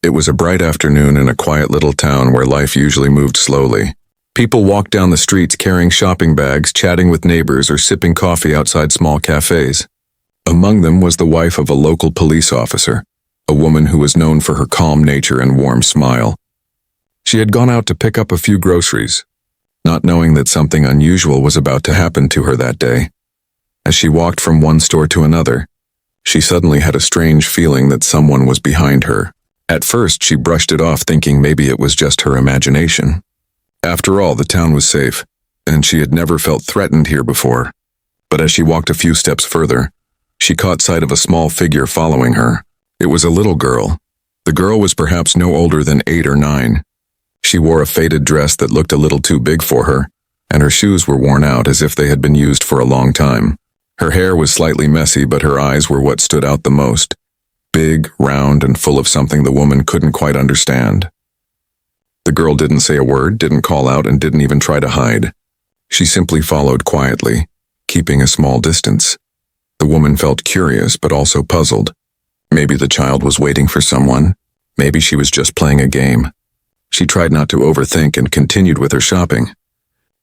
It was a bright afternoon in a quiet little town where life usually moved slowly. People walked down the streets carrying shopping bags, chatting with neighbors, or sipping coffee outside small cafes. Among them was the wife of a local police officer, a woman who was known for her calm nature and warm smile. She had gone out to pick up a few groceries, not knowing that something unusual was about to happen to her that day. As she walked from one store to another, she suddenly had a strange feeling that someone was behind her. At first, she brushed it off, thinking maybe it was just her imagination. After all, the town was safe, and she had never felt threatened here before. But as she walked a few steps further, she caught sight of a small figure following her. It was a little girl. The girl was perhaps no older than 8 or 9. She wore a faded dress that looked a little too big for her, and her shoes were worn out as if they had been used for a long time. Her hair was slightly messy, but her eyes were what stood out the most. Big, round, and full of something the woman couldn't quite understand. The girl didn't say a word, didn't call out, and didn't even try to hide. She simply followed quietly, keeping a small distance. The woman felt curious, but also puzzled. Maybe the child was waiting for someone. Maybe she was just playing a game. She tried not to overthink and continued with her shopping.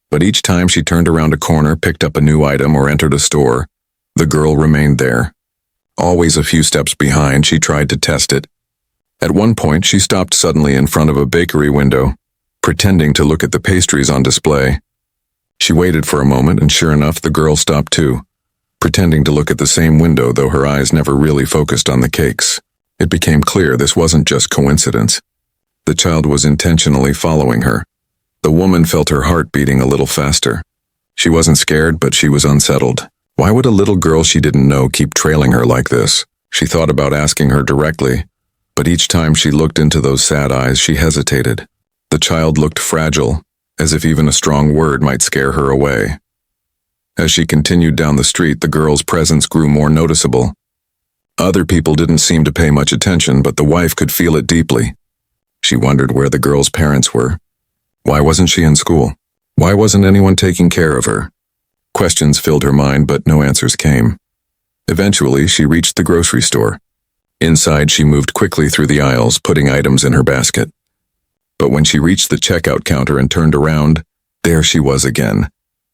But each time she turned around a corner, picked up a new item, or entered a store, the girl remained there. Always a few steps behind, she tried to test it. At one point, she stopped suddenly in front of a bakery window, pretending to look at the pastries on display. She waited for a moment, and sure enough, the girl stopped too, pretending to look at the same window, though her eyes never really focused on the cakes. It became clear this wasn't just coincidence. The child was intentionally following her. The woman felt her heart beating a little faster. She wasn't scared, but she was unsettled. Why would a little girl she didn't know keep trailing her like this? She thought about asking her directly, but each time she looked into those sad eyes, she hesitated. The child looked fragile, as if even a strong word might scare her away. As she continued down the street, the girl's presence grew more noticeable. Other people didn't seem to pay much attention, but the wife could feel it deeply. She wondered where the girl's parents were. Why wasn't she in school? Why wasn't anyone taking care of her? Questions filled her mind, but no answers came. Eventually, she reached the grocery store. Inside, she moved quickly through the aisles, putting items in her basket. But when she reached the checkout counter and turned around, there she was again,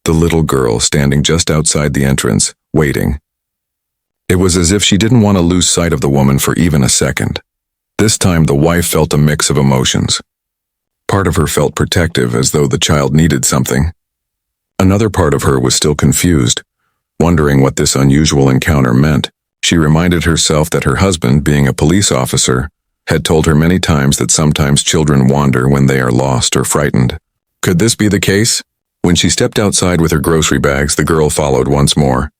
the little girl standing just outside the entrance, waiting. It was as if she didn't want to lose sight of the woman for even a second. This time, the wife felt a mix of emotions. Part of her felt protective, as though the child needed something. Another part of her was still confused, wondering what this unusual encounter meant. She reminded herself that her husband, being a police officer, had told her many times that sometimes children wander when they are lost or frightened. Could this be the case? When she stepped outside with her grocery bags, the girl followed once more.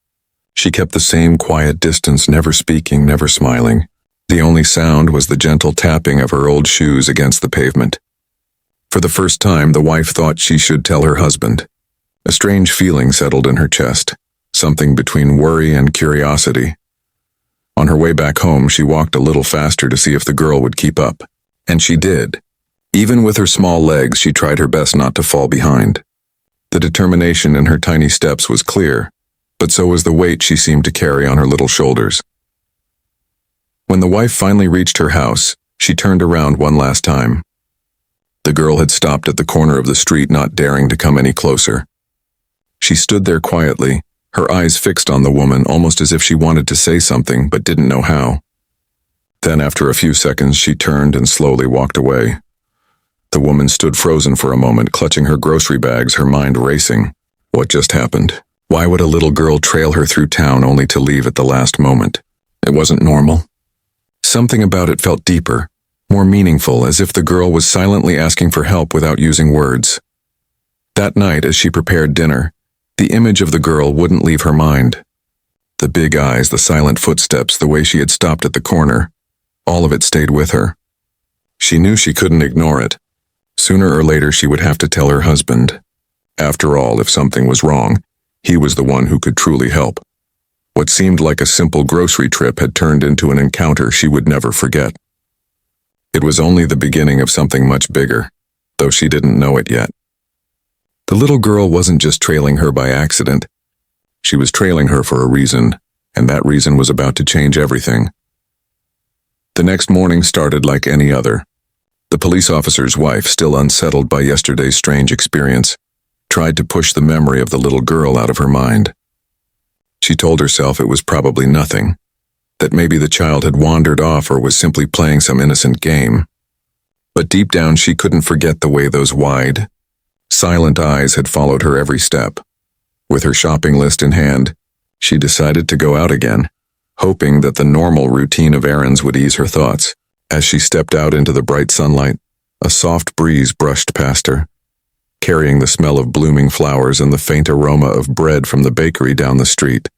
She kept the same quiet distance, never speaking, never smiling. The only sound was the gentle tapping of her old shoes against the pavement. For the first time, the wife thought she should tell her husband. A strange feeling settled in her chest, something between worry and curiosity. On her way back home, she walked a little faster to see if the girl would keep up. And she did. Even with her small legs, she tried her best not to fall behind. The determination in her tiny steps was clear, but so was the weight she seemed to carry on her little shoulders. When the wife finally reached her house, she turned around one last time. The girl had stopped at the corner of the street, not daring to come any closer. She stood there quietly, her eyes fixed on the woman, almost as if she wanted to say something but didn't know how. Then, after a few seconds, she turned and slowly walked away. The woman stood frozen for a moment, clutching her grocery bags, her mind racing. What just happened? Why would a little girl trail her through town only to leave at the last moment? It wasn't normal. Something about it felt deeper, more meaningful, as if the girl was silently asking for help without using words. That night, as she prepared dinner, the image of the girl wouldn't leave her mind. The big eyes, the silent footsteps, the way she had stopped at the corner, all of it stayed with her. She knew she couldn't ignore it. Sooner or later, she would have to tell her husband. After all, if something was wrong, he was the one who could truly help. What seemed like a simple grocery trip had turned into an encounter she would never forget. It was only the beginning of something much bigger, though she didn't know it yet. The little girl wasn't just trailing her by accident. She was trailing her for a reason, and that reason was about to change everything. The next morning started like any other. The police officer's wife, still unsettled by yesterday's strange experience, tried to push the memory of the little girl out of her mind. She told herself it was probably nothing, that maybe the child had wandered off or was simply playing some innocent game. But deep down she couldn't forget the way those wide, silent eyes had followed her every step. With her shopping list in hand, she decided to go out again, hoping that the normal routine of errands would ease her thoughts. As she stepped out into the bright sunlight, a soft breeze brushed past her, carrying the smell of blooming flowers and the faint aroma of bread from the bakery down the street.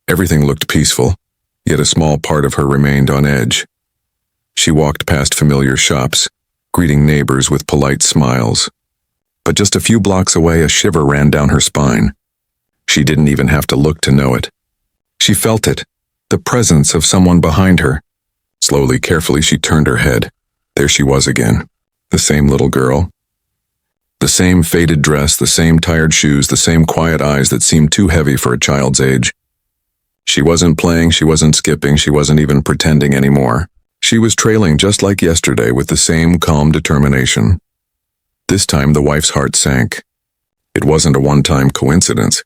Everything looked peaceful, yet a small part of her remained on edge. She walked past familiar shops, greeting neighbors with polite smiles. But just a few blocks away, a shiver ran down her spine. She didn't even have to look to know it. She felt it, the presence of someone behind her. Slowly, carefully, she turned her head. There she was again, the same little girl. The same faded dress, the same tired shoes, the same quiet eyes that seemed too heavy for a child's age. She wasn't playing, she wasn't skipping, she wasn't even pretending anymore. She was trailing just like yesterday with the same calm determination. This time the wife's heart sank. It wasn't a one-time coincidence.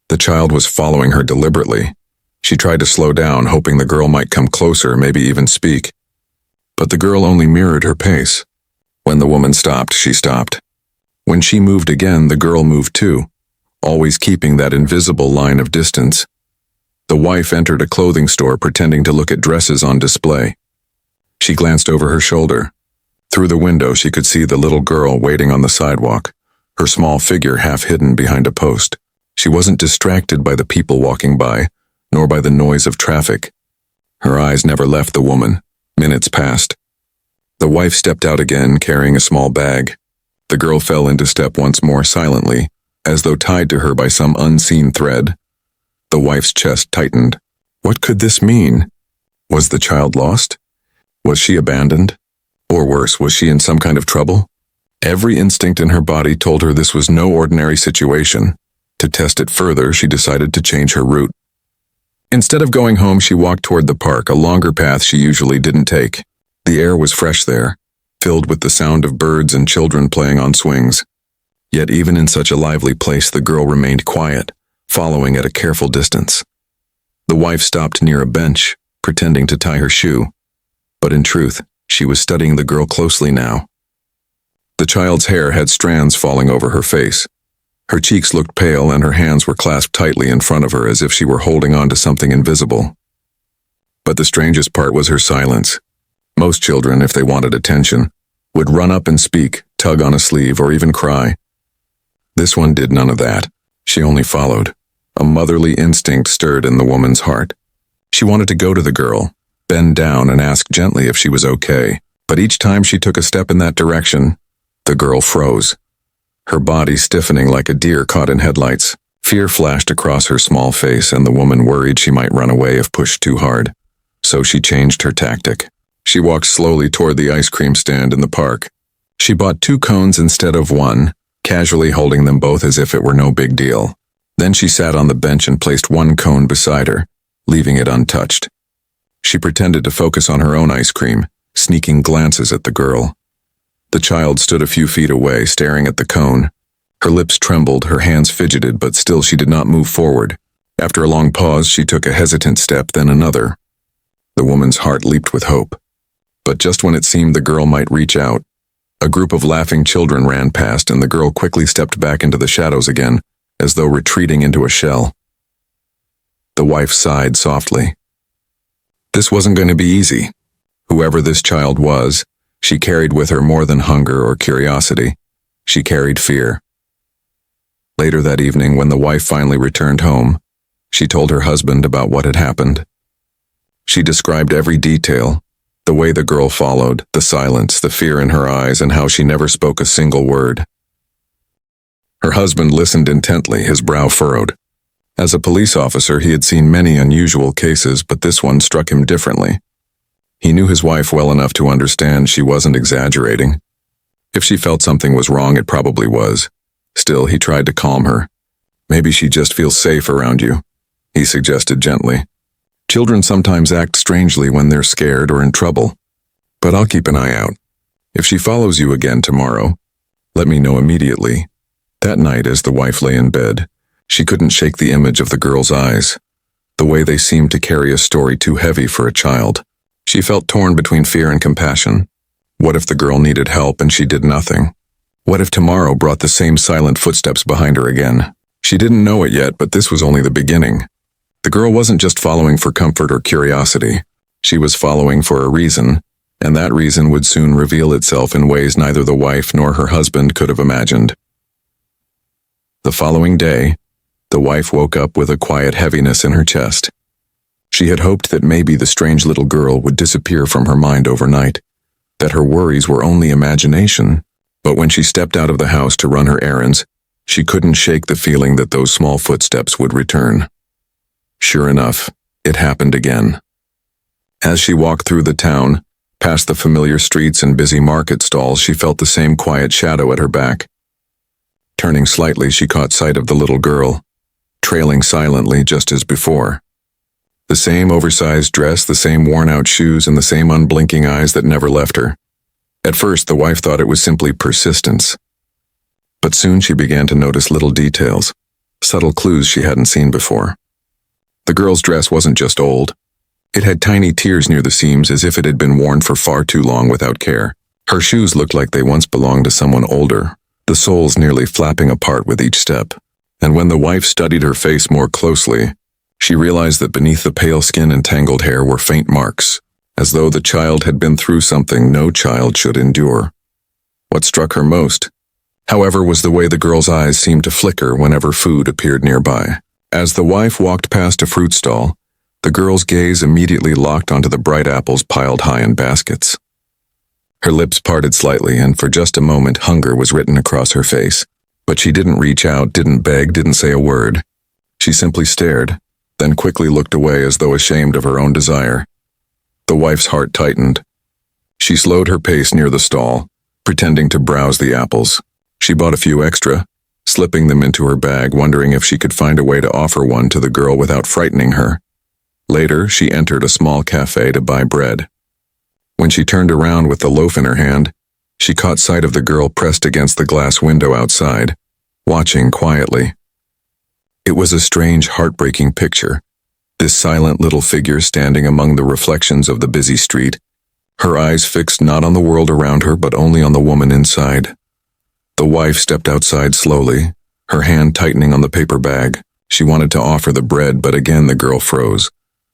The child was following her deliberately. She tried to slow down, hoping the girl might come closer, maybe even speak. But the girl only mirrored her pace. When the woman stopped, she stopped. When she moved again, the girl moved too, always keeping that invisible line of distance. The wife entered a clothing store, pretending to look at dresses on display. She glanced over her shoulder. Through the window, she could see the little girl waiting on the sidewalk, her small figure half hidden behind a post. She wasn't distracted by the people walking by, nor by the noise of traffic. Her eyes never left the woman. Minutes passed. The wife stepped out again, carrying a small bag. The girl fell into step once more silently, as though tied to her by some unseen thread. The wife's chest tightened. What could this mean? Was the child lost? Was she abandoned? Or worse, was she in some kind of trouble? Every instinct in her body told her this was no ordinary situation. To test it further, she decided to change her route. Instead of going home, she walked toward the park, a longer path she usually didn't take. The air was fresh there, filled with the sound of birds and children playing on swings. Yet even in such a lively place, the girl remained quiet, following at a careful distance. The wife stopped near a bench, pretending to tie her shoe. But in truth, she was studying the girl closely now. The child's hair had strands falling over her face. Her cheeks looked pale and her hands were clasped tightly in front of her as if she were holding on to something invisible. But the strangest part was her silence. Most children, if they wanted attention, would run up and speak, tug on a sleeve, or even cry. This one did none of that. She only followed. A motherly instinct stirred in the woman's heart. She wanted to go to the girl, bend down and ask gently if she was okay. But each time she took a step in that direction, the girl froze. Her body stiffening like a deer caught in headlights. Fear flashed across her small face, and the woman worried she might run away if pushed too hard. So she changed her tactic. She walked slowly toward the ice cream stand in the park. She bought 2 cones instead of 1, casually holding them both as if it were no big deal. Then she sat on the bench and placed 1 cone beside her, leaving it untouched. She pretended to focus on her own ice cream, sneaking glances at the girl. The child stood a few feet away, staring at the cone. Her lips trembled, her hands fidgeted, but still she did not move forward. After a long pause, she took a hesitant step, then another. The woman's heart leaped with hope. But just when it seemed the girl might reach out, a group of laughing children ran past, and the girl quickly stepped back into the shadows again, as though retreating into a shell. The wife sighed softly. This wasn't going to be easy. Whoever this child was, she carried with her more than hunger or curiosity. She carried fear. Later that evening, when the wife finally returned home, she told her husband about what had happened. She described every detail, the way the girl followed, the silence, the fear in her eyes, and how she never spoke a single word. Her husband listened intently, his brow furrowed. As a police officer, he had seen many unusual cases, but this one struck him differently. He knew his wife well enough to understand she wasn't exaggerating. If she felt something was wrong, it probably was. Still, he tried to calm her. Maybe she just feels safe around you, he suggested gently. Children sometimes act strangely when they're scared or in trouble. But I'll keep an eye out. If she follows you again tomorrow, let me know immediately. That night, as the wife lay in bed, she couldn't shake the image of the girl's eyes, the way they seemed to carry a story too heavy for a child. She felt torn between fear and compassion. What if the girl needed help and she did nothing? What if tomorrow brought the same silent footsteps behind her again? She didn't know it yet, but this was only the beginning. The girl wasn't just following for comfort or curiosity. She was following for a reason, and that reason would soon reveal itself in ways neither the wife nor her husband could have imagined. The following day, the wife woke up with a quiet heaviness in her chest. She had hoped that maybe the strange little girl would disappear from her mind overnight, that her worries were only imagination. But when she stepped out of the house to run her errands, she couldn't shake the feeling that those small footsteps would return. Sure enough, it happened again. As she walked through the town, past the familiar streets and busy market stalls, she felt the same quiet shadow at her back. Turning slightly, she caught sight of the little girl, trailing silently just as before. The same oversized dress, the same worn-out shoes, and the same unblinking eyes that never left her. At first, the wife thought it was simply persistence. But soon she began to notice little details, subtle clues she hadn't seen before. The girl's dress wasn't just old. It had tiny tears near the seams, as if it had been worn for far too long without care. Her shoes looked like they once belonged to someone older, the soles nearly flapping apart with each step. And when the wife studied her face more closely, she realized that beneath the pale skin and tangled hair were faint marks, as though the child had been through something no child should endure. What struck her most, however, was the way the girl's eyes seemed to flicker whenever food appeared nearby. As the wife walked past a fruit stall, the girl's gaze immediately locked onto the bright apples piled high in baskets. Her lips parted slightly, and for just a moment hunger was written across her face. But she didn't reach out, didn't beg, didn't say a word. She simply stared, then quickly looked away as though ashamed of her own desire. The wife's heart tightened. She slowed her pace near the stall, pretending to browse the apples. She bought a few extra, slipping them into her bag, wondering if she could find a way to offer one to the girl without frightening her. Later, she entered a small cafe to buy bread. When she turned around with the loaf in her hand, she caught sight of the girl pressed against the glass window outside, watching quietly. It was a strange, heartbreaking picture. This silent little figure standing among the reflections of the busy street, her eyes fixed not on the world around her but only on the woman inside. The wife stepped outside slowly, her hand tightening on the paper bag. She wanted to offer the bread, but again the girl froze,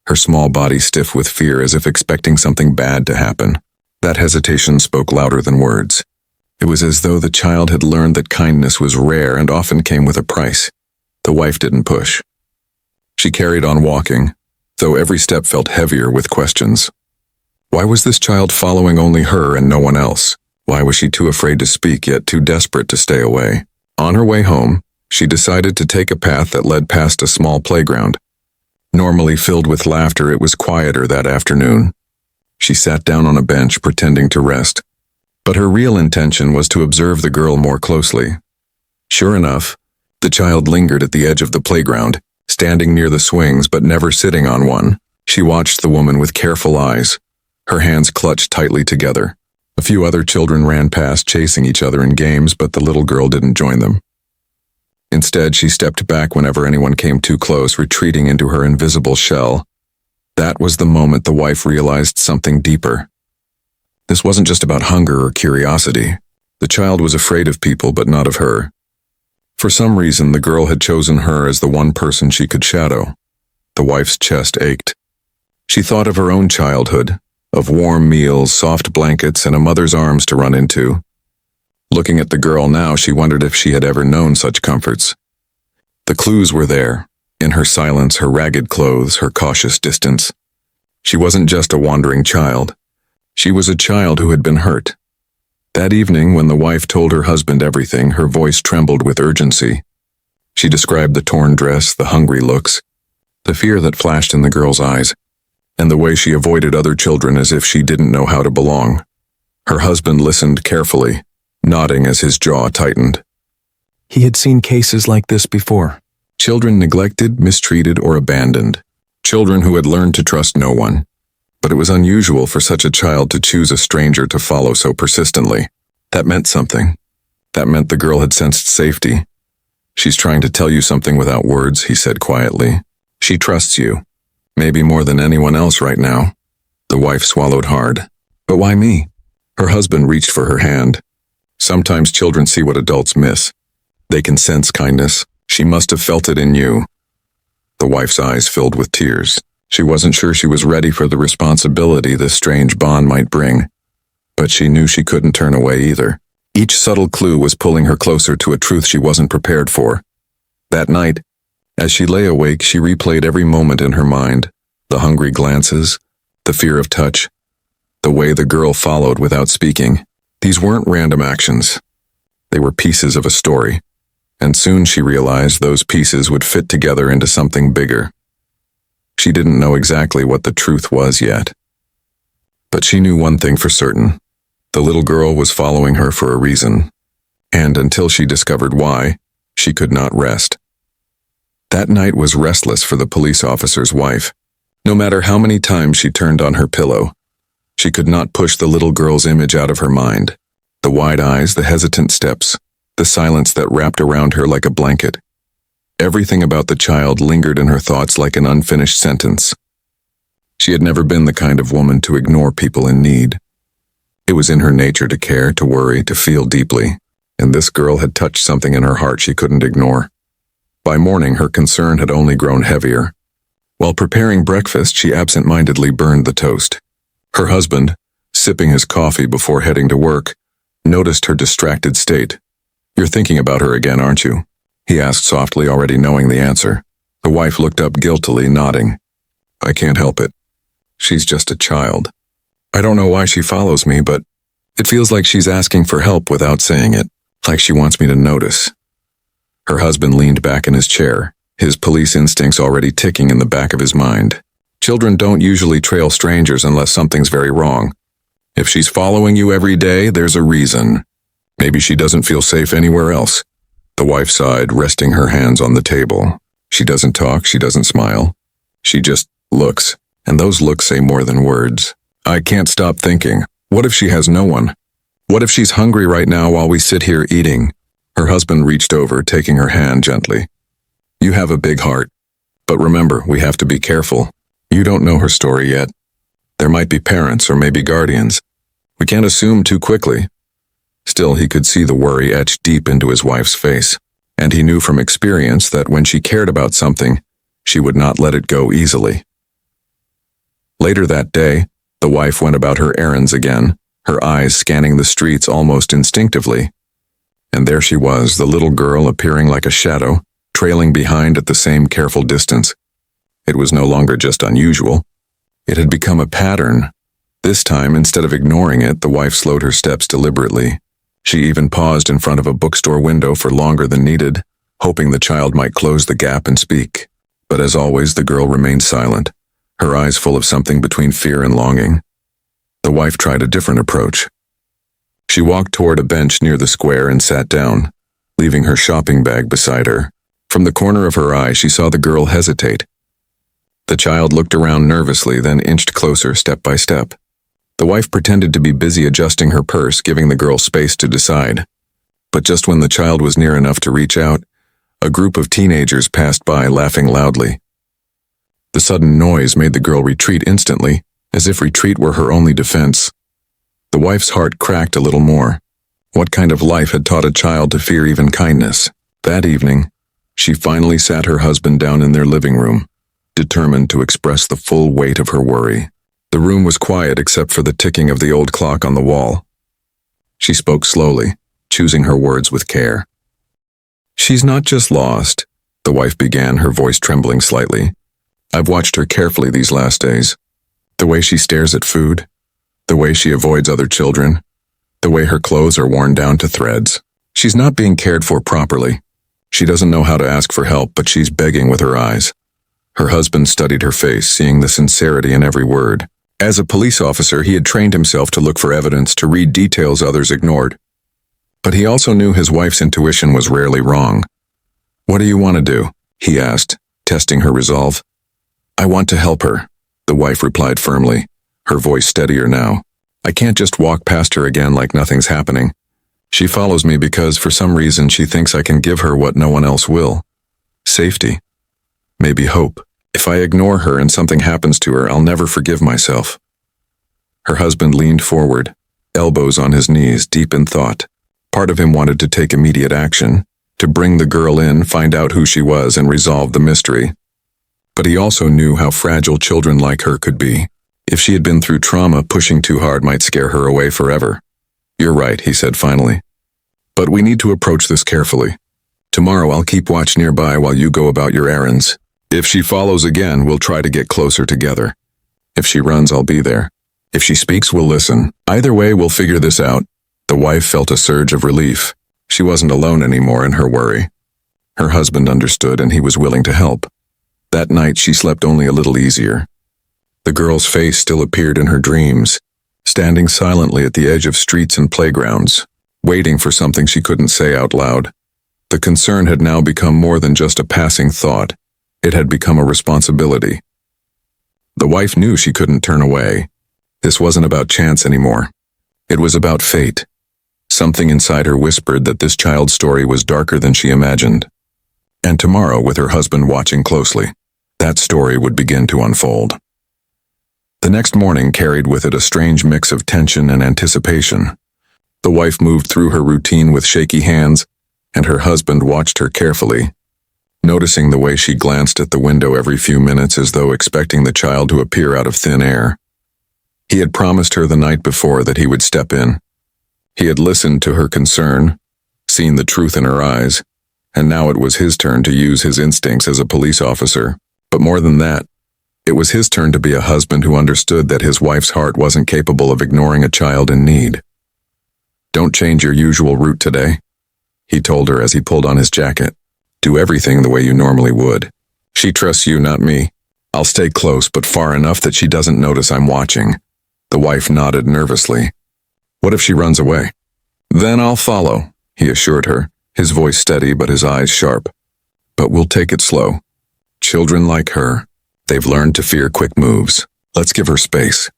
her small body stiff with fear, as if expecting something bad to happen. That hesitation spoke louder than words. It was as though the child had learned that kindness was rare and often came with a price. The wife didn't push. She carried on walking, though every step felt heavier with questions. Why was this child following only her and no one else? Why was she too afraid to speak, yet too desperate to stay away? On her way home, she decided to take a path that led past a small playground. Normally filled with laughter, it was quieter that afternoon. She sat down on a bench, pretending to rest. But her real intention was to observe the girl more closely. Sure enough, the child lingered at the edge of the playground, standing near the swings but never sitting on one. She watched the woman with careful eyes, her hands clutched tightly together. A few other children ran past, chasing each other in games, but the little girl didn't join them. Instead, she stepped back whenever anyone came too close, retreating into her invisible shell. That was the moment the wife realized something deeper. This wasn't just about hunger or curiosity. The child was afraid of people, but not of her. For some reason, the girl had chosen her as the one person she could shadow. The wife's chest ached. She thought of her own childhood, of warm meals, soft blankets, and a mother's arms to run into. Looking at the girl now, she wondered if she had ever known such comforts. The clues were there, in her silence, her ragged clothes, her cautious distance. She wasn't just a wandering child. She was a child who had been hurt. That evening, when the wife told her husband everything, her voice trembled with urgency. She described the torn dress, the hungry looks, the fear that flashed in the girl's eyes, and the way she avoided other children as if she didn't know how to belong. Her husband listened carefully, nodding as his jaw tightened. He had seen cases like this before. Children neglected, mistreated, or abandoned. children who had learned to trust no one. But it was unusual for such a child to choose a stranger to follow so persistently. That meant something. That meant the girl had sensed safety. "She's trying to tell you something without words," he said quietly. "She trusts you. Maybe more than anyone else right now." The wife swallowed hard. "But why me?" Her husband reached for her hand. "Sometimes children see what adults miss. They can sense kindness. She must have felt it in you." The wife's eyes filled with tears. She wasn't sure she was ready for the responsibility this strange bond might bring. But she knew she couldn't turn away either. Each subtle clue was pulling her closer to a truth she wasn't prepared for. That night, as she lay awake, she replayed every moment in her mind. The hungry glances, the fear of touch, the way the girl followed without speaking. These weren't random actions. They were pieces of a story. And soon she realized those pieces would fit together into something bigger. She didn't know exactly what the truth was yet. But she knew one thing for certain. The little girl was following her for a reason. And until she discovered why, she could not rest. That night was restless for the police officer's wife. No matter how many times she turned on her pillow, she could not push the little girl's image out of her mind. The wide eyes, the hesitant steps, the silence that wrapped around her like a blanket. Everything about the child lingered in her thoughts like an unfinished sentence. She had never been the kind of woman to ignore people in need. It was in her nature to care, to worry, to feel deeply, and this girl had touched something in her heart she couldn't ignore. By morning, her concern had only grown heavier. While preparing breakfast, she absent-mindedly burned the toast. Her husband, sipping his coffee before heading to work, noticed her distracted state. "You're thinking about her again, aren't you?" he asked softly, already knowing the answer. The wife looked up guiltily, nodding. "I can't help it. She's just a child. I don't know why she follows me, but it feels like she's asking for help without saying it, like she wants me to notice." Her husband leaned back in his chair, his police instincts already ticking in the back of his mind. Children don't usually trail strangers unless something's very wrong. If she's following you every day, there's a reason. Maybe she doesn't feel safe anywhere else. The wife sighed, resting her hands on the table. She doesn't talk, she doesn't smile. She just looks, and those looks say more than words. I can't stop thinking, what if she has no one? What if she's hungry right now while we sit here eating? Her husband reached over, taking her hand gently. "You have a big heart. But remember, we have to be careful. You don't know her story yet. There might be parents or maybe guardians. We can't assume too quickly." Still, he could see the worry etched deep into his wife's face, and he knew from experience that when she cared about something, she would not let it go easily. Later that day, the wife went about her errands again, her eyes scanning the streets almost instinctively. And there she was, the little girl appearing like a shadow, trailing behind at the same careful distance. It was no longer just unusual. It had become a pattern. This time, instead of ignoring it, the wife slowed her steps deliberately. She even paused in front of a bookstore window for longer than needed, hoping the child might close the gap and speak. But as always, the girl remained silent, her eyes full of something between fear and longing. The wife tried a different approach. She walked toward a bench near the square and sat down, leaving her shopping bag beside her. From the corner of her eye, she saw the girl hesitate. The child looked around nervously, then inched closer step by step. The wife pretended to be busy adjusting her purse, giving the girl space to decide. But just when the child was near enough to reach out, a group of teenagers passed by, laughing loudly. The sudden noise made the girl retreat instantly, as if retreat were her only defense. The wife's heart cracked a little more. What kind of life had taught a child to fear even kindness? That evening, she finally sat her husband down in their living room, determined to express the full weight of her worry. The room was quiet except for the ticking of the old clock on the wall. She spoke slowly, choosing her words with care. "She's not just lost," the wife began, her voice trembling slightly. "I've watched her carefully these last days. The way she stares at food, the way she avoids other children, the way her clothes are worn down to threads. She's not being cared for properly. She doesn't know how to ask for help, but she's begging with her eyes." Her husband studied her face, seeing the sincerity in every word. As a police officer, he had trained himself to look for evidence, to read details others ignored. But he also knew his wife's intuition was rarely wrong. "What do you want to do?" he asked, testing her resolve. I want to help her, the wife replied firmly, her voice steadier now. I can't just walk past her again like nothing's happening. She follows me because for some reason she thinks I can give her what no one else will. Safety. Maybe hope. If I ignore her and something happens to her, I'll never forgive myself. Her husband leaned forward, elbows on his knees, deep in thought. Part of him wanted to take immediate action, to bring the girl in, find out who she was, and resolve the mystery. But he also knew how fragile children like her could be. If she had been through trauma, pushing too hard might scare her away forever. You're right, he said finally. But we need to approach this carefully. Tomorrow I'll keep watch nearby while you go about your errands. If she follows again, we'll try to get closer together. If she runs, I'll be there. If she speaks, we'll listen. Either way, we'll figure this out. The wife felt a surge of relief. She wasn't alone anymore in her worry. Her husband understood and he was willing to help. That night she slept only a little easier. The girl's face still appeared in her dreams, standing silently at the edge of streets and playgrounds, waiting for something she couldn't say out loud. The concern had now become more than just a passing thought. It had become a responsibility. The wife knew she couldn't turn away. This wasn't about chance anymore. It was about fate. Something inside her whispered that this child's story was darker than she imagined. And tomorrow, with her husband watching closely, that story would begin to unfold. The next morning carried with it a strange mix of tension and anticipation. The wife moved through her routine with shaky hands, and her husband watched her carefully, noticing the way she glanced at the window every few minutes as though expecting the child to appear out of thin air. He had promised her the night before that he would step in. He had listened to her concern, seen the truth in her eyes, and now it was his turn to use his instincts as a police officer. But more than that, it was his turn to be a husband who understood that his wife's heart wasn't capable of ignoring a child in need. Don't change your usual route today, he told her as he pulled on his jacket. Do everything the way you normally would. She trusts you, not me. I'll stay close, but far enough that she doesn't notice I'm watching. The wife nodded nervously. What if she runs away? Then I'll follow, he assured her, his voice steady but his eyes sharp. But we'll take it slow. Children like her, they've learned to fear quick moves. Let's give her space.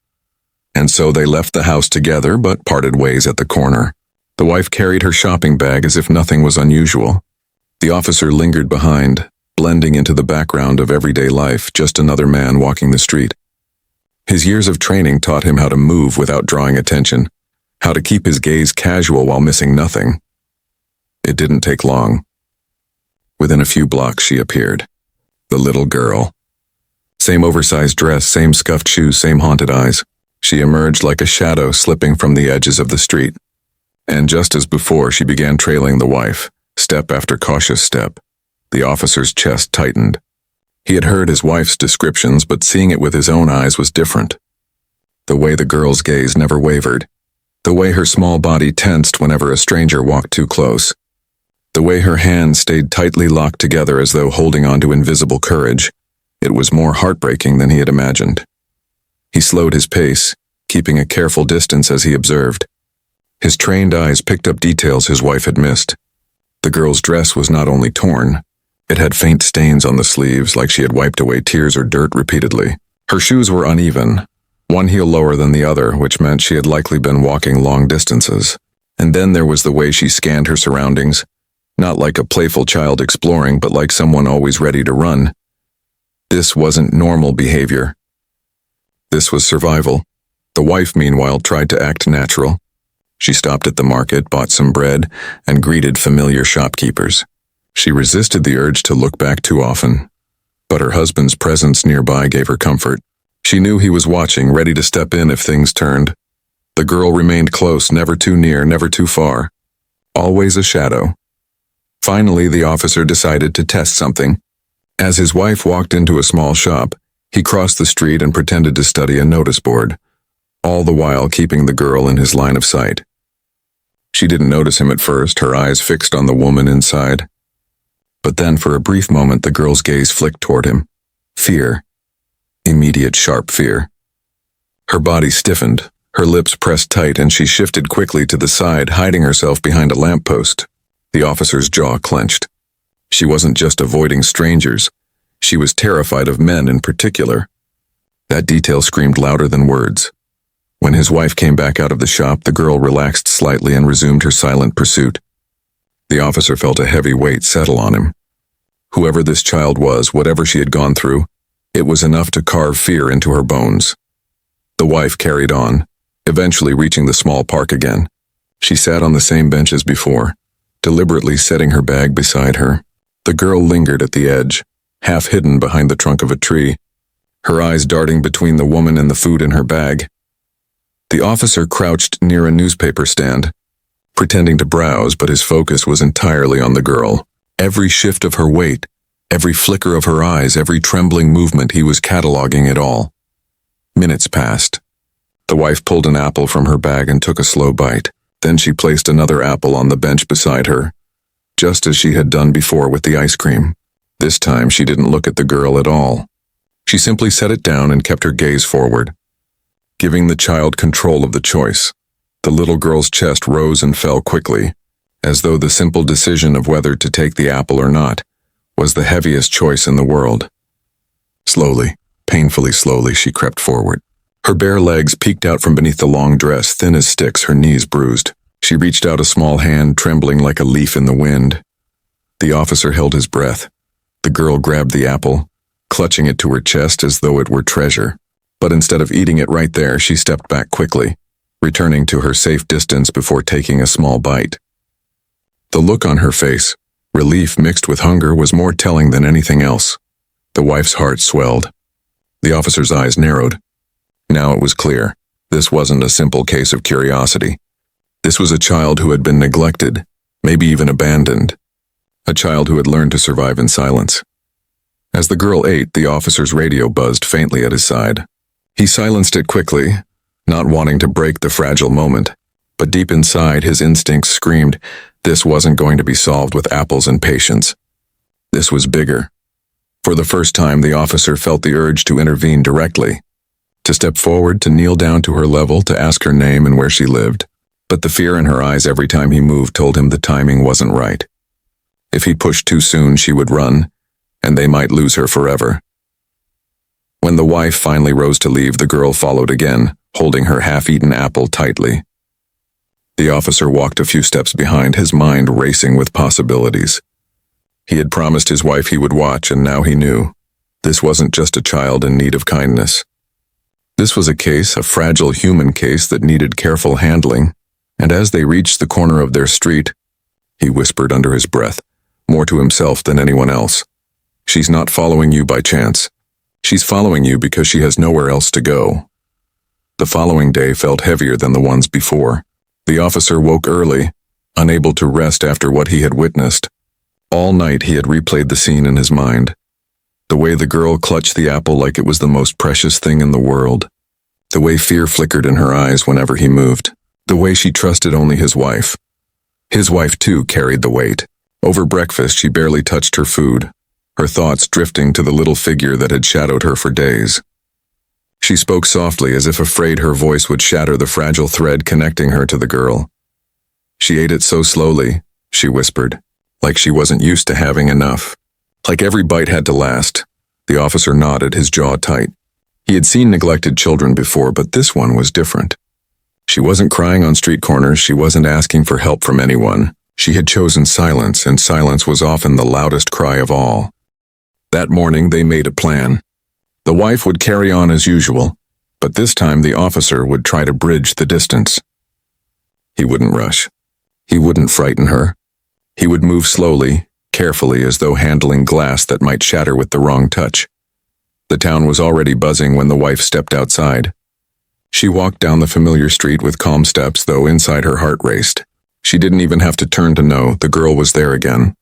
And so they left the house together but parted ways at the corner. The wife carried her shopping bag as if nothing was unusual. The officer lingered behind, blending into the background of everyday life, just another man walking the street. His years of training taught him how to move without drawing attention, how to keep his gaze casual while missing nothing. It didn't take long. Within a few blocks she appeared. The little girl. Same oversized dress, same scuffed shoes, same haunted eyes. She emerged like a shadow slipping from the edges of the street. And just as before, she began trailing the wife, step after cautious step. The officer's chest tightened. He had heard his wife's descriptions, but seeing it with his own eyes was different. The way the girl's gaze never wavered. The way her small body tensed whenever a stranger walked too close. The way her hands stayed tightly locked together as though holding on to invisible courage. It was more heartbreaking than he had imagined. He slowed his pace, keeping a careful distance as he observed. His trained eyes picked up details his wife had missed. The girl's dress was not only torn, it had faint stains on the sleeves like she had wiped away tears or dirt repeatedly. Her shoes were uneven, one heel lower than the other, which meant she had likely been walking long distances. And then there was the way she scanned her surroundings, not like a playful child exploring, but like someone always ready to run. This wasn't normal behavior. This was survival. The wife, meanwhile, tried to act natural. She stopped at the market, bought some bread, and greeted familiar shopkeepers. She resisted the urge to look back too often, but her husband's presence nearby gave her comfort. She knew he was watching, ready to step in if things turned. The girl remained close, never too near, never too far. Always a shadow. Finally, the officer decided to test something. As his wife walked into a small shop, he crossed the street and pretended to study a notice board, all the while keeping the girl in his line of sight. She didn't notice him at first, her eyes fixed on the woman inside. But then, for a brief moment, the girl's gaze flicked toward him. Fear. Immediate, sharp fear. Her body stiffened, her lips pressed tight, and she shifted quickly to the side, hiding herself behind a lamppost. The officer's jaw clenched. She wasn't just avoiding strangers. She was terrified of men in particular. That detail screamed louder than words. When his wife came back out of the shop, the girl relaxed slightly and resumed her silent pursuit. The officer felt a heavy weight settle on him. Whoever this child was, whatever she had gone through, it was enough to carve fear into her bones. The wife carried on, eventually reaching the small park again. She sat on the same bench as before, deliberately setting her bag beside her. The girl lingered at the edge, half hidden behind the trunk of a tree, her eyes darting between the woman and the food in her bag. The officer crouched near a newspaper stand, pretending to browse, but his focus was entirely on the girl. Every shift of her weight, every flicker of her eyes, every trembling movement, he was cataloging it all. Minutes passed. The wife pulled an apple from her bag and took a slow bite. Then she placed another apple on the bench beside her, just as she had done before with the ice cream. This time she didn't look at the girl at all. She simply set it down and kept her gaze forward, giving the child control of the choice. The little girl's chest rose and fell quickly, as though the simple decision of whether to take the apple or not was the heaviest choice in the world. Slowly, painfully slowly, she crept forward. Her bare legs peeked out from beneath the long dress, thin as sticks, her knees bruised. She reached out a small hand, trembling like a leaf in the wind. The officer held his breath. The girl grabbed the apple, clutching it to her chest as though it were treasure. But instead of eating it right there, she stepped back quickly, returning to her safe distance before taking a small bite. The look on her face, relief mixed with hunger, was more telling than anything else. The wife's heart swelled. The officer's eyes narrowed. Now it was clear. This wasn't a simple case of curiosity. This was a child who had been neglected, maybe even abandoned. A child who had learned to survive in silence. As the girl ate, the officer's radio buzzed faintly at his side. He silenced it quickly, not wanting to break the fragile moment, but deep inside his instincts screamed this wasn't going to be solved with apples and patience. This was bigger. For the first time, the officer felt the urge to intervene directly, to step forward, to kneel down to her level, to ask her name and where she lived. But the fear in her eyes every time he moved told him the timing wasn't right. If he pushed too soon, she would run, and they might lose her forever. When the wife finally rose to leave, the girl followed again, holding her half-eaten apple tightly. The officer walked a few steps behind, his mind racing with possibilities. He had promised his wife he would watch, and now he knew. This wasn't just a child in need of kindness. This was a case, a fragile human case that needed careful handling, and as they reached the corner of their street, he whispered under his breath, more to himself than anyone else. She's not following you by chance. She's following you because she has nowhere else to go. The following day felt heavier than the ones before. The officer woke early, unable to rest after what he had witnessed. All night he had replayed the scene in his mind. The way the girl clutched the apple like it was the most precious thing in the world. The way fear flickered in her eyes whenever he moved. The way she trusted only his wife. His wife, too, carried the weight. Over breakfast, she barely touched her food, her thoughts drifting to the little figure that had shadowed her for days. She spoke softly, as if afraid her voice would shatter the fragile thread connecting her to the girl. She ate it so slowly, she whispered, like she wasn't used to having enough. Like every bite had to last. The officer nodded, his jaw tight. He had seen neglected children before, but this one was different. She wasn't crying on street corners, she wasn't asking for help from anyone. She had chosen silence, and silence was often the loudest cry of all. That morning they made a plan. The wife would carry on as usual, but this time the officer would try to bridge the distance. He wouldn't rush. He wouldn't frighten her. He would move slowly, carefully, as though handling glass that might shatter with the wrong touch. The town was already buzzing when the wife stepped outside. She walked down the familiar street with calm steps, though inside her heart raced. She didn't even have to turn to know the girl was there again.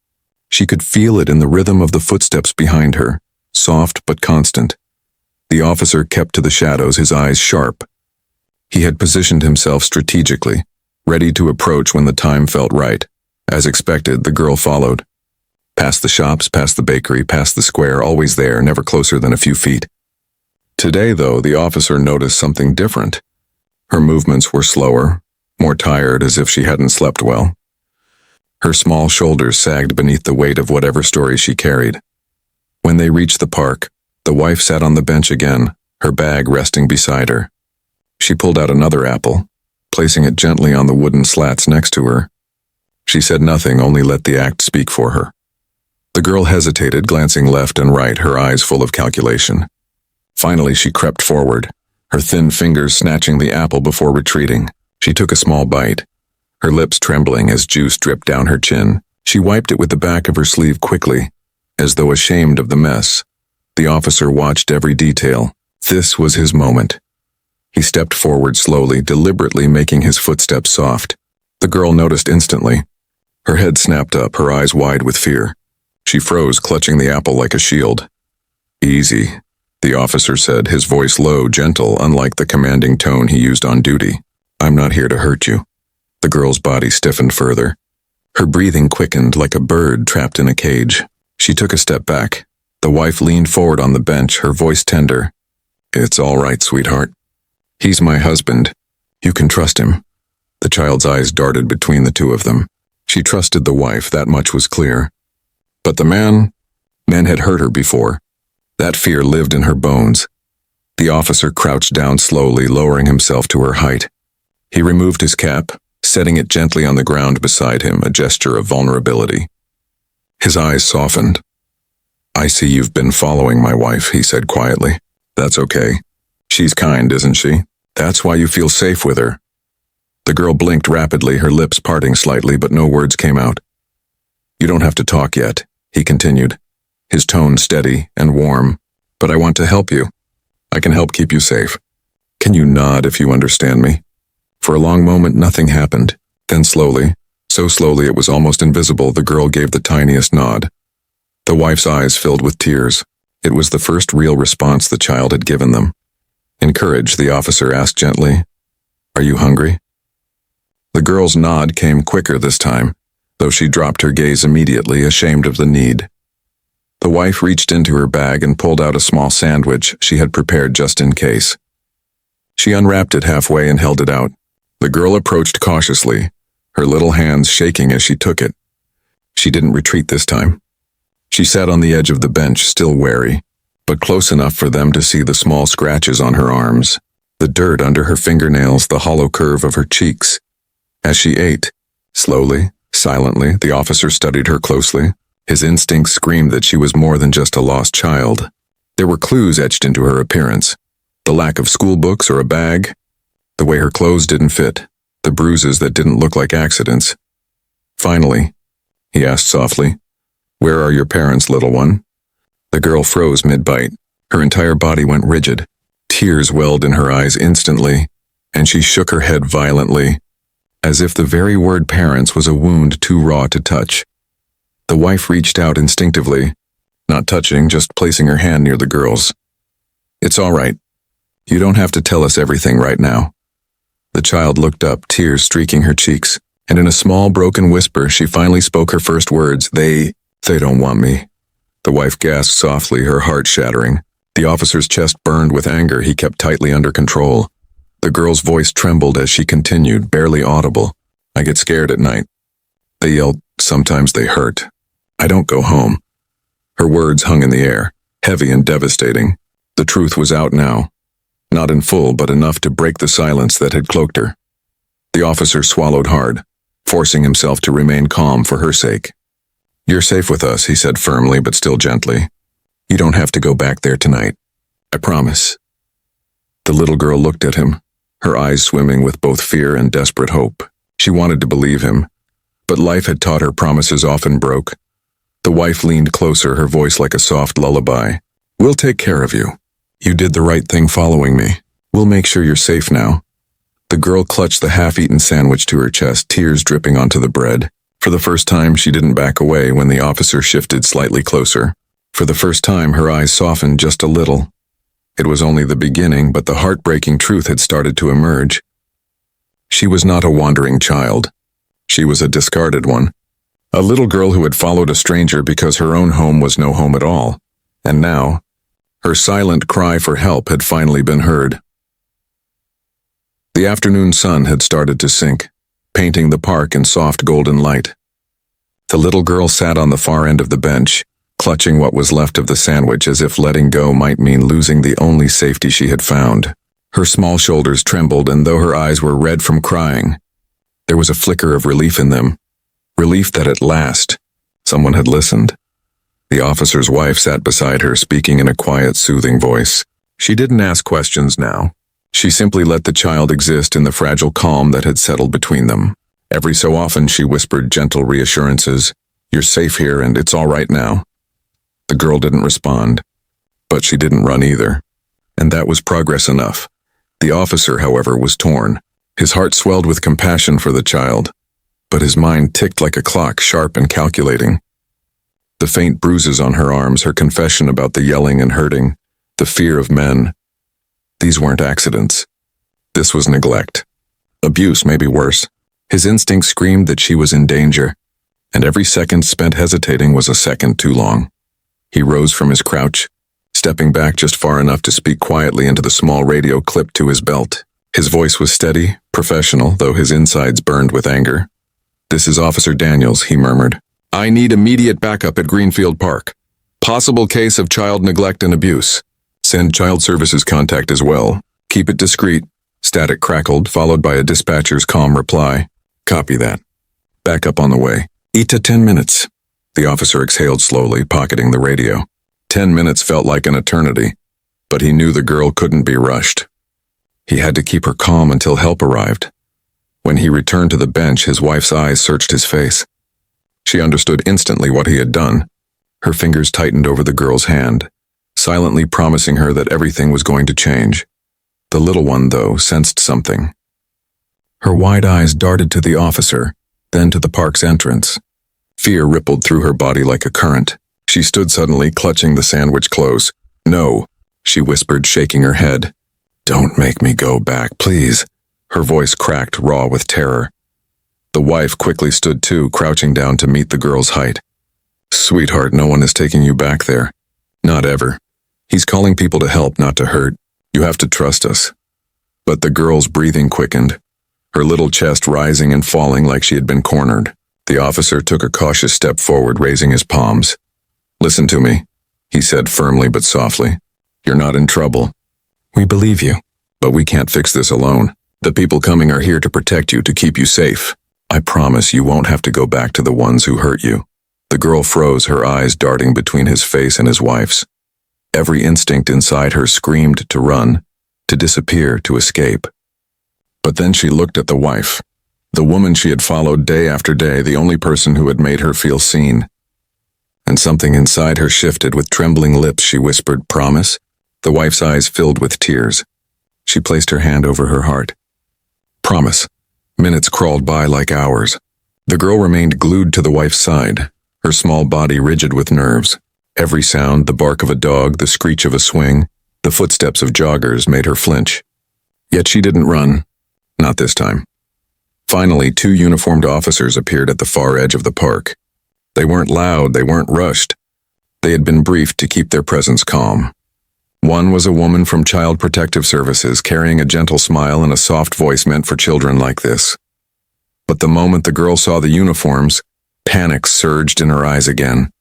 She could feel it in the rhythm of the footsteps behind her, soft but constant. The officer kept to the shadows, his eyes sharp. He had positioned himself strategically, ready to approach when the time felt right. As expected, the girl followed. Past the shops, past the bakery, past the square, always there, never closer than a few feet. Today, though, the officer noticed something different. Her movements were slower, more tired, as if she hadn't slept well. Her small shoulders sagged beneath the weight of whatever story she carried. When they reached the park, the wife sat on the bench again, her bag resting beside her. She pulled out another apple, placing it gently on the wooden slats next to her. She said nothing, only let the act speak for her. The girl hesitated, glancing left and right, her eyes full of calculation. Finally, she crept forward, her thin fingers snatching the apple before retreating. She took a small bite, her lips trembling as juice dripped down her chin. She wiped it with the back of her sleeve quickly, as though ashamed of the mess. The officer watched every detail. This was his moment. He stepped forward slowly, deliberately making his footsteps soft. The girl noticed instantly. Her head snapped up, her eyes wide with fear. She froze, clutching the apple like a shield. "Easy," the officer said, his voice low, gentle, unlike the commanding tone he used on duty. "I'm not here to hurt you." The girl's body stiffened further. Her breathing quickened like a bird trapped in a cage. She took a step back. The wife leaned forward on the bench, her voice tender. "It's all right, sweetheart. He's my husband. You can trust him." The child's eyes darted between the two of them. She trusted the wife, that much was clear. But the man had hurt her before. That fear lived in her bones. The officer crouched down slowly, lowering himself to her height. He removed his cap, setting it gently on the ground beside him, a gesture of vulnerability. His eyes softened. "I see you've been following my wife," he said quietly. "That's okay. She's kind, isn't she? That's why you feel safe with her." The girl blinked rapidly, her lips parting slightly, but no words came out. "You don't have to talk yet," he continued, his tone steady and warm. "But I want to help you. I can help keep you safe. Can you nod if you understand me?" For a long moment, nothing happened. Then slowly, so slowly it was almost invisible, the girl gave the tiniest nod. The wife's eyes filled with tears. It was the first real response the child had given them. Encouraged, the officer asked gently, "Are you hungry?" The girl's nod came quicker this time, though she dropped her gaze immediately, ashamed of the need. The wife reached into her bag and pulled out a small sandwich she had prepared just in case. She unwrapped it halfway and held it out. The girl approached cautiously, her little hands shaking as she took it. She didn't retreat this time. She sat on the edge of the bench, still wary, but close enough for them to see the small scratches on her arms, the dirt under her fingernails, the hollow curve of her cheeks. As she ate, slowly, silently, the officer studied her closely. His instincts screamed that she was more than just a lost child. There were clues etched into her appearance. The lack of school books or a bag, the way her clothes didn't fit, the bruises that didn't look like accidents. "Finally," he asked softly, "where are your parents, little one?" The girl froze mid-bite. Her entire body went rigid. Tears welled in her eyes instantly, and she shook her head violently, as if the very word parents was a wound too raw to touch. The wife reached out instinctively, not touching, just placing her hand near the girl's. "It's all right. You don't have to tell us everything right now." The child looked up, tears streaking her cheeks, and in a small, broken whisper, she finally spoke her first words. They don't want me." The wife gasped softly, her heart shattering. The officer's chest burned with anger he kept tightly under control. The girl's voice trembled as she continued, barely audible. "I get scared at night. They yell, sometimes they hurt. I don't go home." Her words hung in the air, heavy and devastating. The truth was out now. Not in full, but enough to break the silence that had cloaked her. The officer swallowed hard, forcing himself to remain calm for her sake. "You're safe with us," he said firmly but still gently. "You don't have to go back there tonight. I promise." The little girl looked at him, her eyes swimming with both fear and desperate hope. She wanted to believe him, but life had taught her promises often broke. The wife leaned closer, her voice like a soft lullaby. "We'll take care of you. You did the right thing following me. We'll make sure you're safe now." The girl clutched the half-eaten sandwich to her chest, tears dripping onto the bread. For the first time, she didn't back away when the officer shifted slightly closer. For the first time, her eyes softened just a little. It was only the beginning, but the heartbreaking truth had started to emerge. She was not a wandering child. She was a discarded one. A little girl who had followed a stranger because her own home was no home at all. And now, her silent cry for help had finally been heard. The afternoon sun had started to sink, painting the park in soft golden light. The little girl sat on the far end of the bench, clutching what was left of the sandwich as if letting go might mean losing the only safety she had found. Her small shoulders trembled, and though her eyes were red from crying, there was a flicker of relief in them. Relief that at last, someone had listened. The officer's wife sat beside her, speaking in a quiet, soothing voice. She didn't ask questions now. She simply let the child exist in the fragile calm that had settled between them. Every so often she whispered gentle reassurances. "You're safe here and it's all right now." The girl didn't respond, but she didn't run either. And that was progress enough. The officer, however, was torn. His heart swelled with compassion for the child, but his mind ticked like a clock, sharp and calculating. The faint bruises on her arms, her confession about the yelling and hurting, the fear of men. These weren't accidents. This was neglect. Abuse, maybe worse. His instinct screamed that she was in danger, and every second spent hesitating was a second too long. He rose from his crouch, stepping back just far enough to speak quietly into the small radio clipped to his belt. His voice was steady, professional, though his insides burned with anger. "This is Officer Daniels," he murmured. "I need immediate backup at Greenfield Park. Possible case of child neglect and abuse. Send child services contact as well. Keep it discreet." Static crackled, followed by a dispatcher's calm reply. "Copy that. Backup on the way. Ita 10 minutes. The officer exhaled slowly, pocketing the radio. 10 minutes felt like an eternity, but he knew the girl couldn't be rushed. He had to keep her calm until help arrived. When he returned to the bench, his wife's eyes searched his face. She understood instantly what he had done. Her fingers tightened over the girl's hand, silently promising her that everything was going to change. The little one, though, sensed something. Her wide eyes darted to the officer, then to the park's entrance. Fear rippled through her body like a current. She stood suddenly, clutching the sandwich close. "No," she whispered, shaking her head. "Don't make me go back, please." Her voice cracked, raw with terror. The wife quickly stood too, crouching down to meet the girl's height. "Sweetheart, no one is taking you back there. Not ever. He's calling people to help, not to hurt. You have to trust us." But the girl's breathing quickened, her little chest rising and falling like she had been cornered. The officer took a cautious step forward, raising his palms. "Listen to me," he said firmly but softly. "You're not in trouble. We believe you, but we can't fix this alone. The people coming are here to protect you, to keep you safe. I promise you won't have to go back to the ones who hurt you." The girl froze, her eyes darting between his face and his wife's. Every instinct inside her screamed to run, to disappear, to escape. But then she looked at the wife, the woman she had followed day after day, the only person who had made her feel seen. And something inside her shifted. With trembling lips she whispered, "Promise?" The wife's eyes filled with tears. She placed her hand over her heart. "Promise." Minutes crawled by like hours. The girl remained glued to the wife's side, her small body rigid with nerves. Every sound, the bark of a dog, the screech of a swing, the footsteps of joggers made her flinch. Yet she didn't run. Not this time. Finally, 2 uniformed officers appeared at the far edge of the park. They weren't loud, they weren't rushed. They had been briefed to keep their presence calm. One was a woman from Child Protective Services, carrying a gentle smile and a soft voice meant for children like this. But the moment the girl saw the uniforms, panic surged in her eyes again.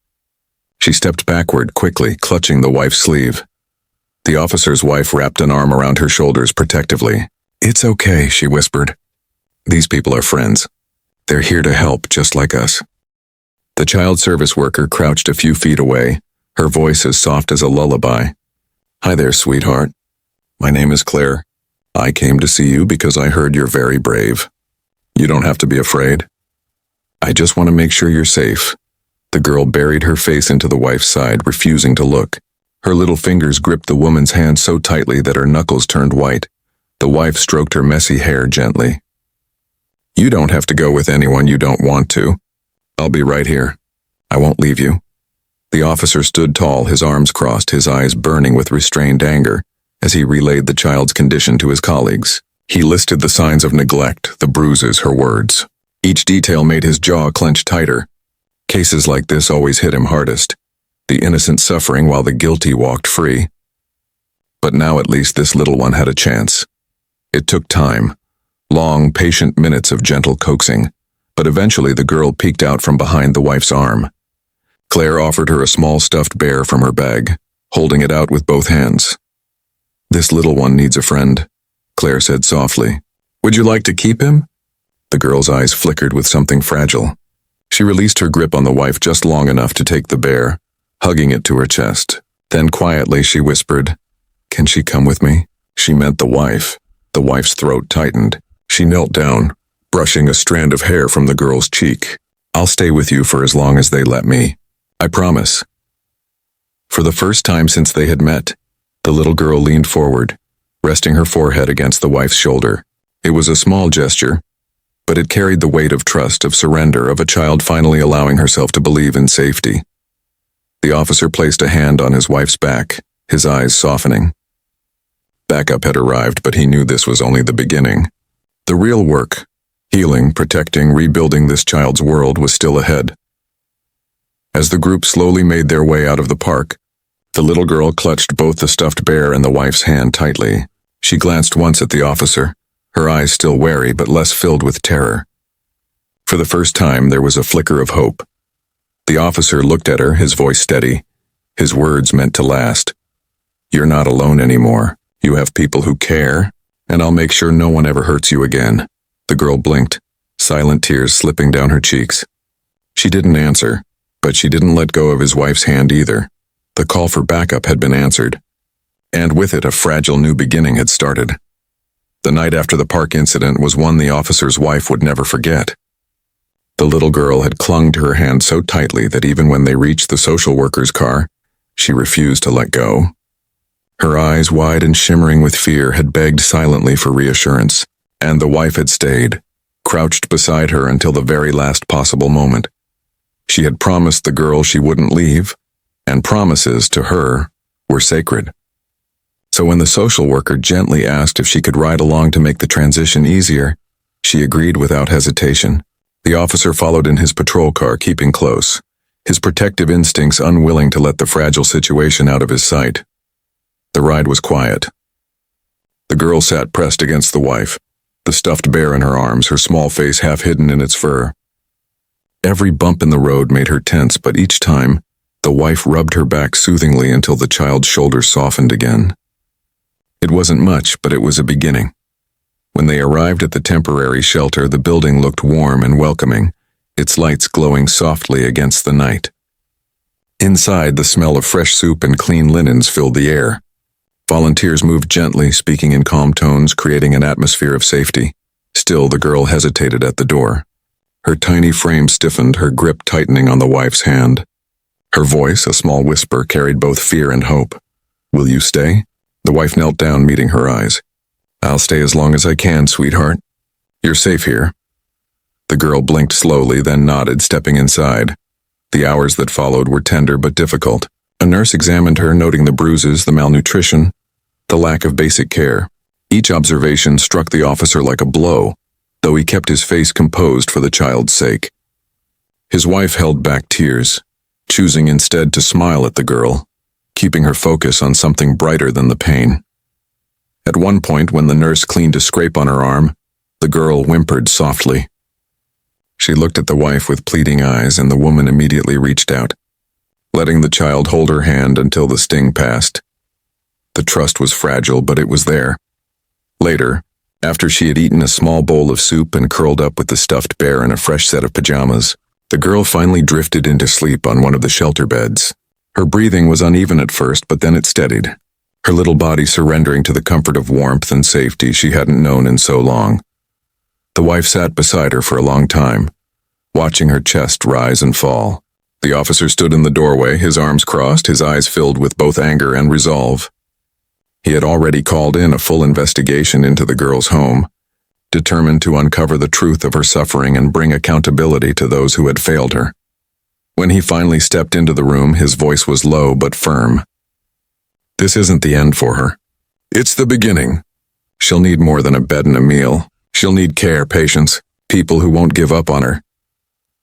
She stepped backward quickly, clutching the wife's sleeve. The officer's wife wrapped an arm around her shoulders protectively. "It's okay," she whispered. "These people are friends. They're here to help, just like us." The child service worker crouched a few feet away, her voice as soft as a lullaby. "Hi there, sweetheart. My name is Claire. I came to see you because I heard you're very brave. You don't have to be afraid. I just want to make sure you're safe." The girl buried her face into the wife's side, refusing to look. Her little fingers gripped the woman's hand so tightly that her knuckles turned white. The wife stroked her messy hair gently. "You don't have to go with anyone you don't want to. I'll be right here. I won't leave you." The officer stood tall, his arms crossed, his eyes burning with restrained anger, as he relayed the child's condition to his colleagues. He listed the signs of neglect, the bruises, her words. Each detail made his jaw clench tighter. Cases like this always hit him hardest, the innocent suffering while the guilty walked free. But now at least this little one had a chance. It took time, long, patient minutes of gentle coaxing, but eventually the girl peeked out from behind the wife's arm. Claire offered her a small stuffed bear from her bag, holding it out with both hands. "This little one needs a friend," Claire said softly. "Would you like to keep him?" The girl's eyes flickered with something fragile. She released her grip on the wife just long enough to take the bear, hugging it to her chest. Then quietly she whispered, "Can she come with me?" She meant the wife. The wife's throat tightened. She knelt down, brushing a strand of hair from the girl's cheek. "I'll stay with you for as long as they let me. I promise." For the first time since they had met, the little girl leaned forward, resting her forehead against the wife's shoulder. It was a small gesture, but it carried the weight of trust, of surrender, of a child finally allowing herself to believe in safety. The officer placed a hand on his wife's back, his eyes softening. Backup had arrived, but he knew this was only the beginning. The real work, healing, protecting, rebuilding this child's world, was still ahead. As the group slowly made their way out of the park, the little girl clutched both the stuffed bear and the wife's hand tightly. She glanced once at the officer, her eyes still wary but less filled with terror. For the first time, there was a flicker of hope. The officer looked at her, his voice steady, his words meant to last. "You're not alone anymore. You have people who care, and I'll make sure no one ever hurts you again." The girl blinked, silent tears slipping down her cheeks. She didn't answer, but she didn't let go of his wife's hand either. The call for backup had been answered, and with it a fragile new beginning had started. The night after the park incident was one the officer's wife would never forget. The little girl had clung to her hand so tightly that even when they reached the social worker's car, she refused to let go. Her eyes, wide and shimmering with fear, had begged silently for reassurance, and the wife had stayed, crouched beside her until the very last possible moment. She had promised the girl she wouldn't leave, and promises, to her, were sacred. So when the social worker gently asked if she could ride along to make the transition easier, she agreed without hesitation. The officer followed in his patrol car, keeping close, his protective instincts unwilling to let the fragile situation out of his sight. The ride was quiet. The girl sat pressed against the wife, the stuffed bear in her arms, her small face half hidden in its fur. Every bump in the road made her tense, but each time, the wife rubbed her back soothingly until the child's shoulders softened again. It wasn't much, but it was a beginning. When they arrived at the temporary shelter, the building looked warm and welcoming, its lights glowing softly against the night. Inside, the smell of fresh soup and clean linens filled the air. Volunteers moved gently, speaking in calm tones, creating an atmosphere of safety. Still, the girl hesitated at the door. Her tiny frame stiffened, her grip tightening on the wife's hand. Her voice, a small whisper, carried both fear and hope. "Will you stay?" The wife knelt down, meeting her eyes. "I'll stay as long as I can, sweetheart. You're safe here." The girl blinked slowly, then nodded, stepping inside. The hours that followed were tender but difficult. A nurse examined her, noting the bruises, the malnutrition, the lack of basic care. Each observation struck the officer like a blow, though he kept his face composed for the child's sake. His wife held back tears, choosing instead to smile at the girl, keeping her focus on something brighter than the pain. At one point, when the nurse cleaned a scrape on her arm, the girl whimpered softly. She looked at the wife with pleading eyes, and the woman immediately reached out, letting the child hold her hand until the sting passed. The trust was fragile, but it was there. Later, after she had eaten a small bowl of soup and curled up with the stuffed bear in a fresh set of pajamas, the girl finally drifted into sleep on one of the shelter beds. Her breathing was uneven at first, but then it steadied, her little body surrendering to the comfort of warmth and safety she hadn't known in so long. The wife sat beside her for a long time, watching her chest rise and fall. The officer stood in the doorway, his arms crossed, his eyes filled with both anger and resolve. He had already called in a full investigation into the girl's home, determined to uncover the truth of her suffering and bring accountability to those who had failed her. When he finally stepped into the room, his voice was low but firm. "This isn't the end for her. It's the beginning. She'll need more than a bed and a meal. She'll need care, patience, people who won't give up on her."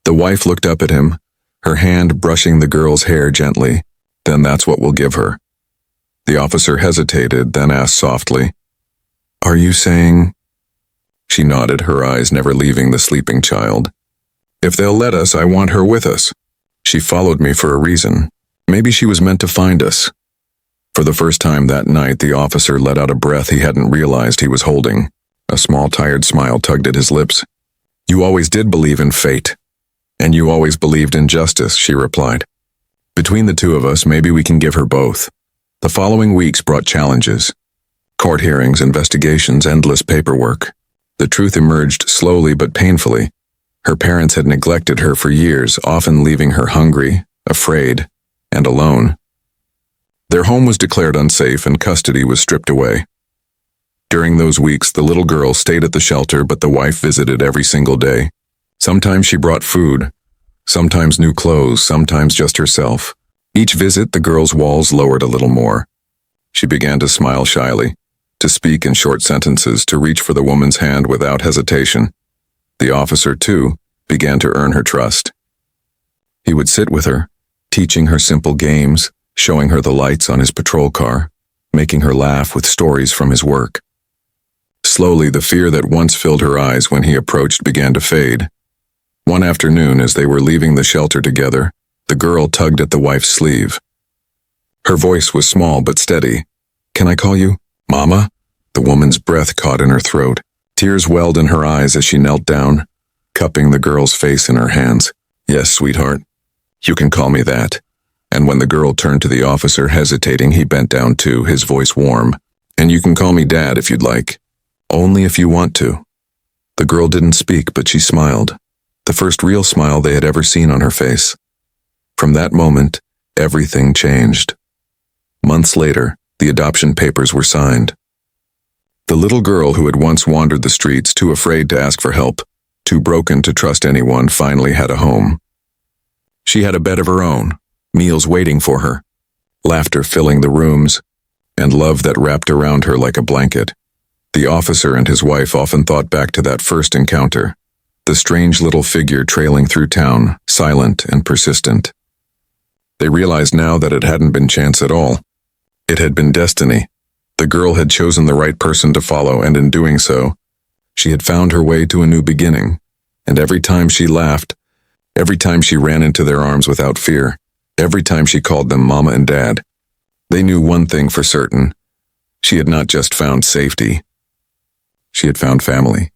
The wife looked up at him, her hand brushing the girl's hair gently. "Then that's what we'll give her." The officer hesitated, then asked softly, "Are you saying?" She nodded, her eyes never leaving the sleeping child. "If they'll let us, I want her with us. She followed me for a reason. Maybe she was meant to find us. For the first time that night, the officer let out a breath he hadn't realized he was holding. A small, tired smile tugged at his lips. "You always did believe in fate. And you always believed in justice," she replied. "Between the two of us, maybe we can give her both." The following weeks brought challenges. Court hearings, investigations, endless paperwork. The truth emerged slowly but painfully. Her parents had neglected her for years, often leaving her hungry, afraid, and alone. Their home was declared unsafe and custody was stripped away. During those weeks, the little girl stayed at the shelter, but the wife visited every single day. Sometimes she brought food, sometimes new clothes, sometimes just herself. Each visit, the girl's walls lowered a little more. She began to smile shyly, to speak in short sentences, to reach for the woman's hand without hesitation. The officer, too, began to earn her trust. He would sit with her, teaching her simple games, showing her the lights on his patrol car, making her laugh with stories from his work. Slowly, the fear that once filled her eyes when he approached began to fade. One afternoon, as they were leaving the shelter together, the girl tugged at the wife's sleeve. Her voice was small but steady. "Can I call you Mama?" The woman's breath caught in her throat. Tears welled in her eyes as she knelt down, cupping the girl's face in her hands. "Yes, sweetheart, you can call me that." And when the girl turned to the officer, hesitating, he bent down too, his voice warm. "And you can call me Dad if you'd like. Only if you want to." The girl didn't speak, but she smiled. The first real smile they had ever seen on her face. From that moment, everything changed. Months later, the adoption papers were signed. The little girl who had once wandered the streets, too afraid to ask for help, too broken to trust anyone, finally had a home. She had a bed of her own, meals waiting for her, laughter filling the rooms, and love that wrapped around her like a blanket. The officer and his wife often thought back to that first encounter, the strange little figure trailing through town, silent and persistent. They realized now that it hadn't been chance at all. It had been destiny. The girl had chosen the right person to follow, and in doing so, she had found her way to a new beginning. And every time she laughed, every time she ran into their arms without fear, every time she called them Mama and Dad, they knew one thing for certain. She had not just found safety. She had found family.